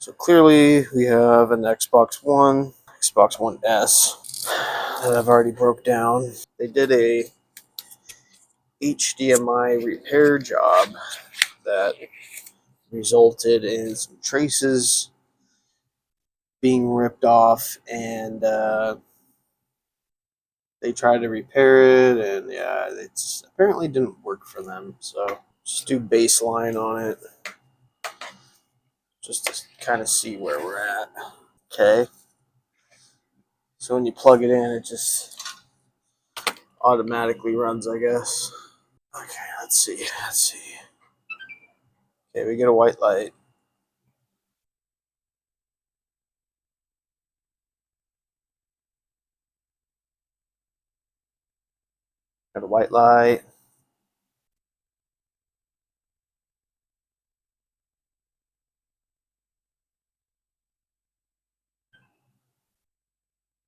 So clearly we have an Xbox One, Xbox One S that I've already broke down. They did a HDMI repair job that resulted in some traces being ripped off, and they tried to repair it, and yeah, it apparently didn't work for them. So just do baseline on it, just to kind of see where we're at. Okay. So when you plug it in, it just automatically runs, I guess. Okay, let's see. Okay, we get a white light. Got a white light.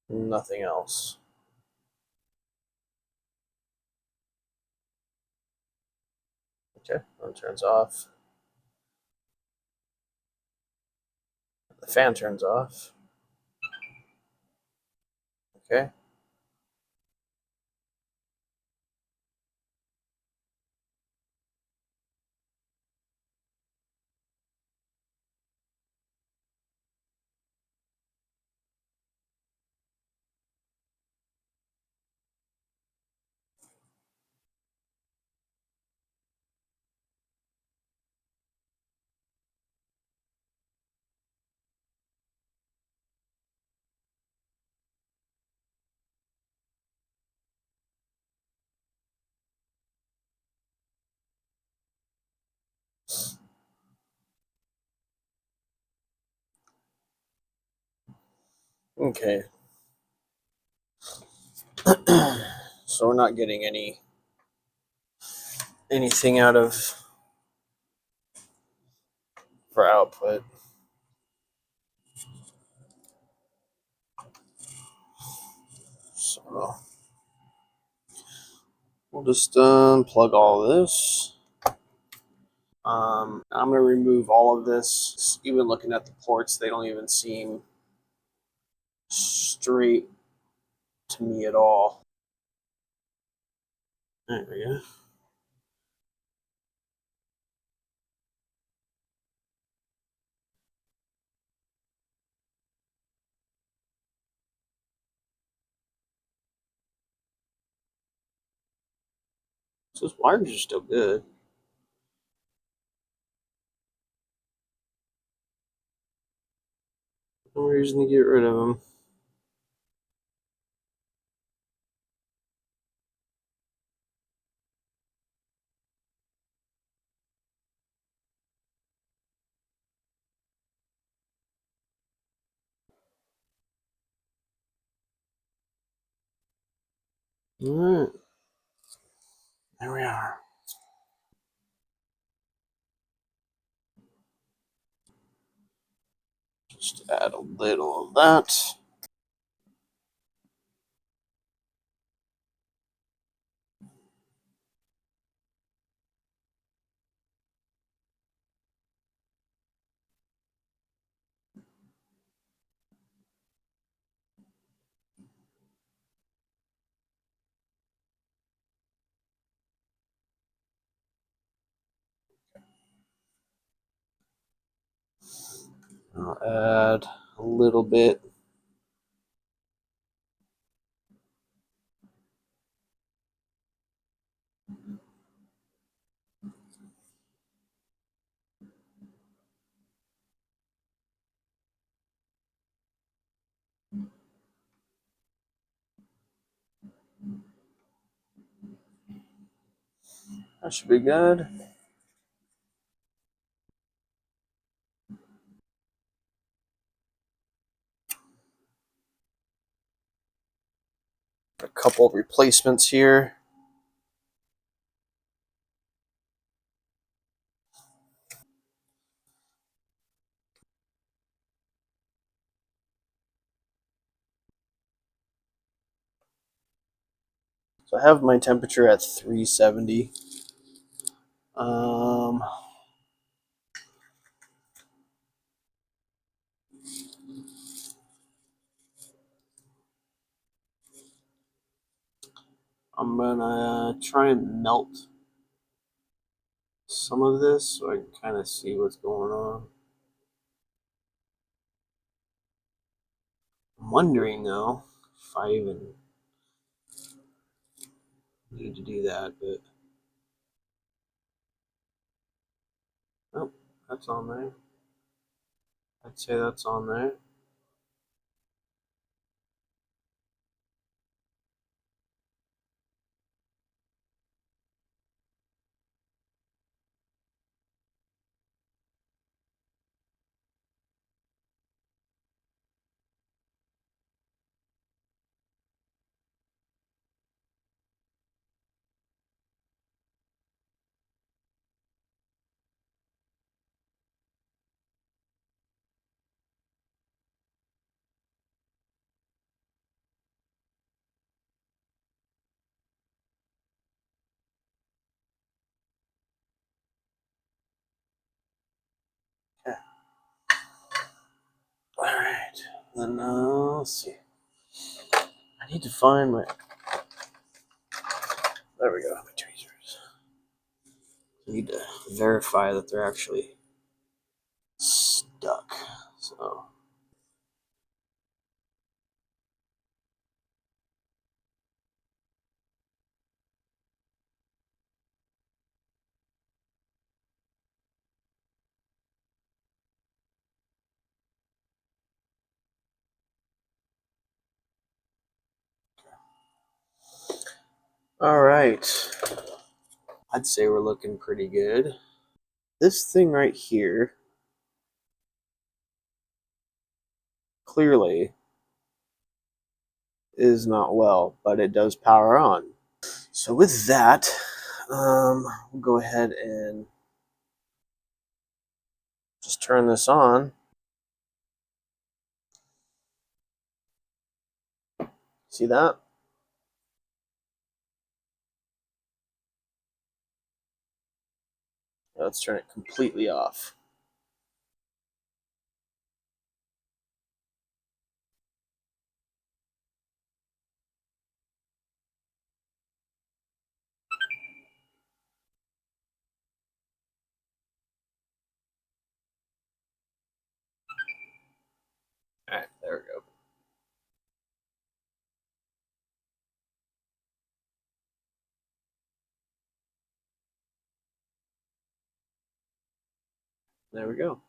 Nothing else. Okay, that turns off. The fan turns off. Okay. Okay. So we're not getting anything out of for output. So we'll just unplug all of this. I'm going to remove all of this. Even looking at the ports, they don't even seem straight to me at all. There we go. So those wires are still good. No reason to get rid of them. Alright. There we are. Just add a little of that. I'll add a little bit. That should be good. A couple of replacements here. So I have my temperature at 370. I'm gonna try and melt some of this so I can kind of see what's going on. I'm wondering though if I even need to do that, but oh, that's on there. I'd say that's on there. Okay. All right. Then let's see. I need to find my. There we go. My tweezers. I need to verify that they're actually stuck. So. All right. I'd say we're looking pretty good. This thing right here clearly is not well, but it does power on. So with that, we'll go ahead and just turn this on. See that? Let's turn it completely off. All right, there we go. There we go.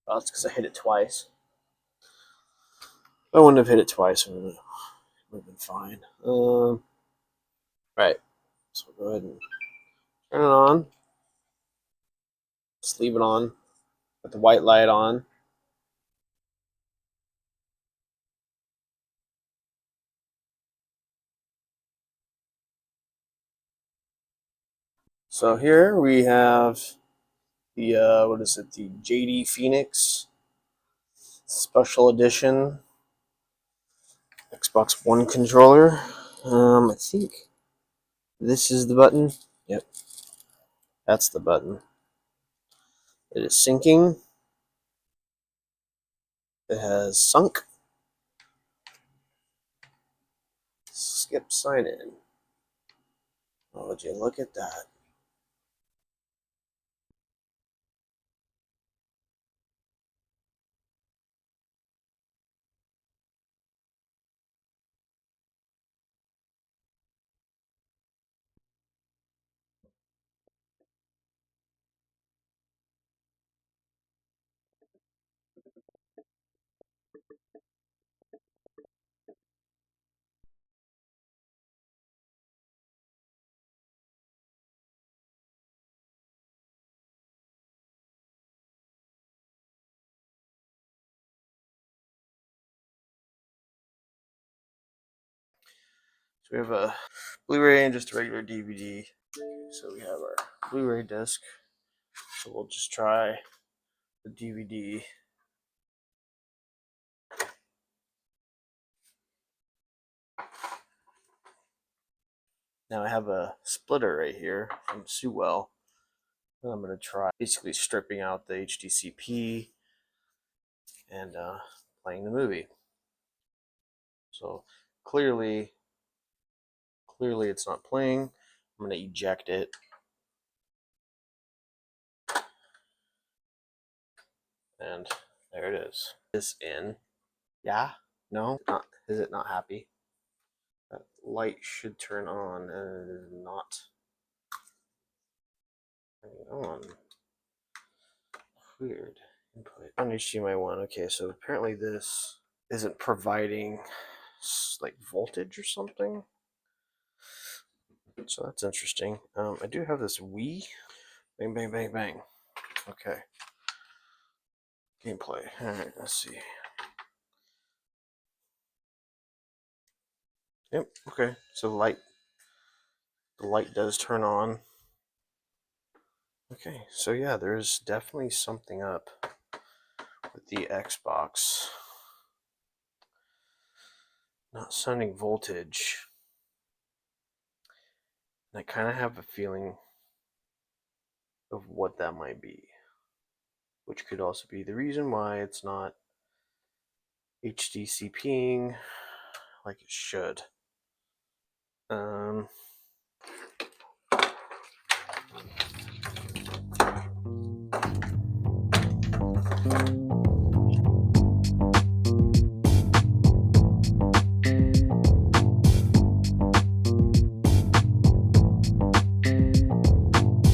Oh, that's because I hit it twice. If I wouldn't have hit it twice, it would have been fine. Right. So we'll go ahead and turn it on. Just leave it on. Put the white light on. So here we have the what is it? The JD Phoenix Special Edition Xbox One controller. I think this is the button. Yep, that's the button. It is syncing. It has sunk. Skip sign in. Oh, would you look at that? So we have a Blu-ray and just a regular DVD. So we have our Blu-ray disc. So we'll just try the DVD. Now I have a splitter right here from Sewell. And I'm going to try basically stripping out the HDCP and playing the movie. So clearly it's not playing. I'm gonna eject it. And there it is. This in. Yeah? No? Not, is it not happy? That light should turn on and it is not turning on. Weird. Input on HDMI 1. Okay, so apparently this isn't providing like voltage or something. So that's interesting. I do have this Wii. Bang, bang, bang, bang. Okay. Gameplay. Alright, let's see. Yep, okay. So the light does turn on. Okay, so yeah, there's definitely something up with the Xbox. Not sending voltage. And I kind of have a feeling of what that might be, which could also be the reason why it's not HDCPing like it should. Um,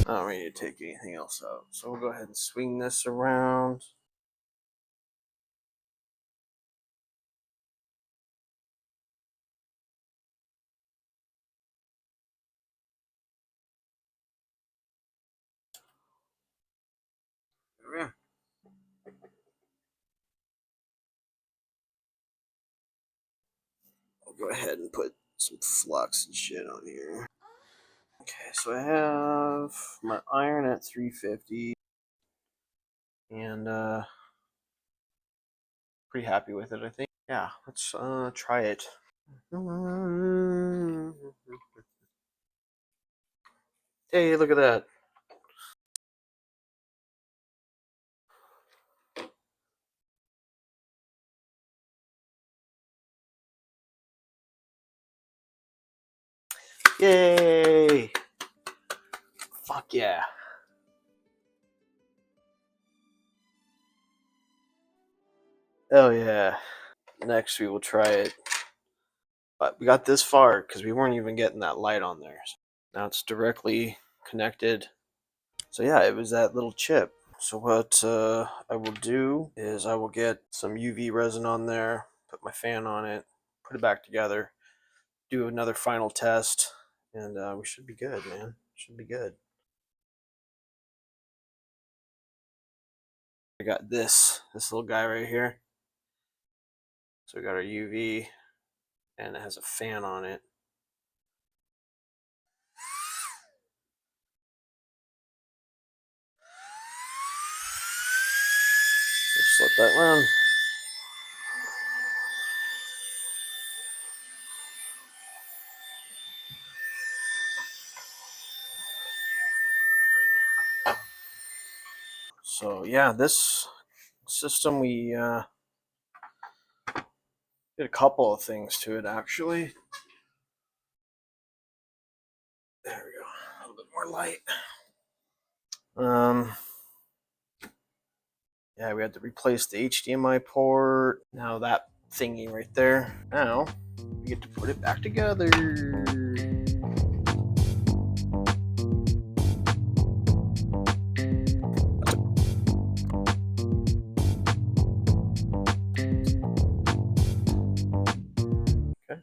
I don't need to take anything else out, so we'll go ahead and swing this around. Yeah. I'll go ahead and put some flux and shit on here. Okay, so I have my iron at 350, and pretty happy with it, I think. Yeah, let's try it. Hey, look at that. Yay! Fuck yeah. Oh yeah. Next we will try it. But we got this far because we weren't even getting that light on there. Now it's directly connected. So yeah, it was that little chip. So what I will do is I will get some UV resin on there, put my fan on it, put it back together, do another final test, and we should be good, man. Should be good. I got this little guy right here. So we got our UV, and it has a fan on it. Just let that run. So yeah, this system we did a couple of things to it actually. There we go, a little bit more light. Yeah, we had to replace the HDMI port. Now that thingy right there. Now we get to put it back together. Okay.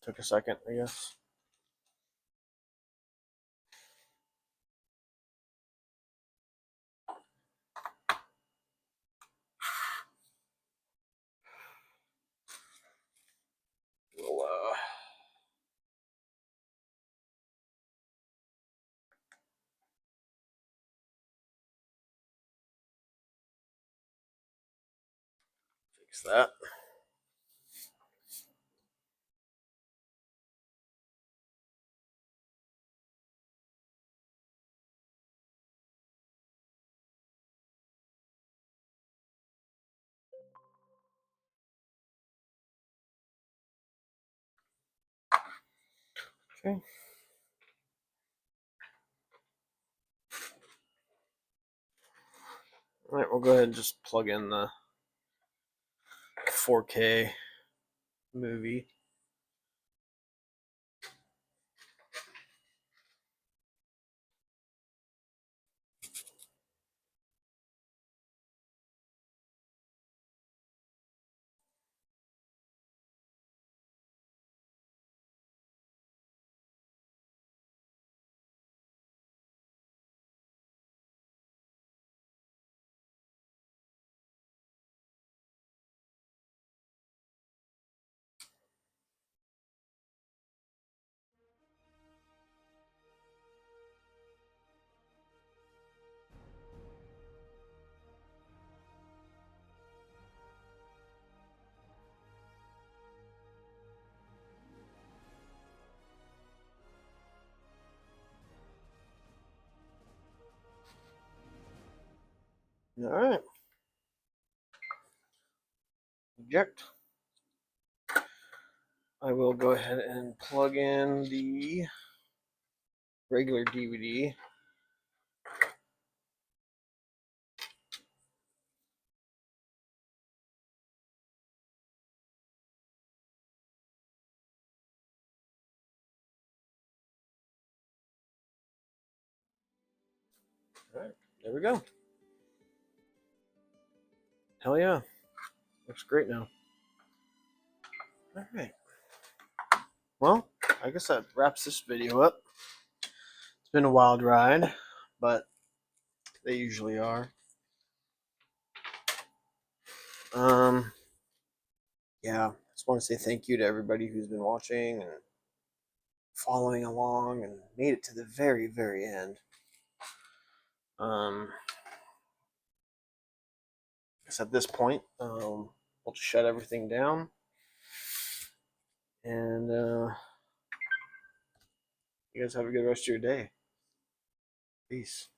Took a second, I guess. We'll fix that. Okay. All right, we'll go ahead and just plug in the 4K movie. All right. Eject. I will go ahead and plug in the regular DVD. All right, there we go. Hell yeah. Looks great now. All right. Well, I guess that wraps this video up. It's been a wild ride, but they usually are. Yeah, just want to say thank you to everybody who's been watching and following along and made it to the very, very end. I guess at this point, we'll just shut everything down. And you guys have a good rest of your day. Peace.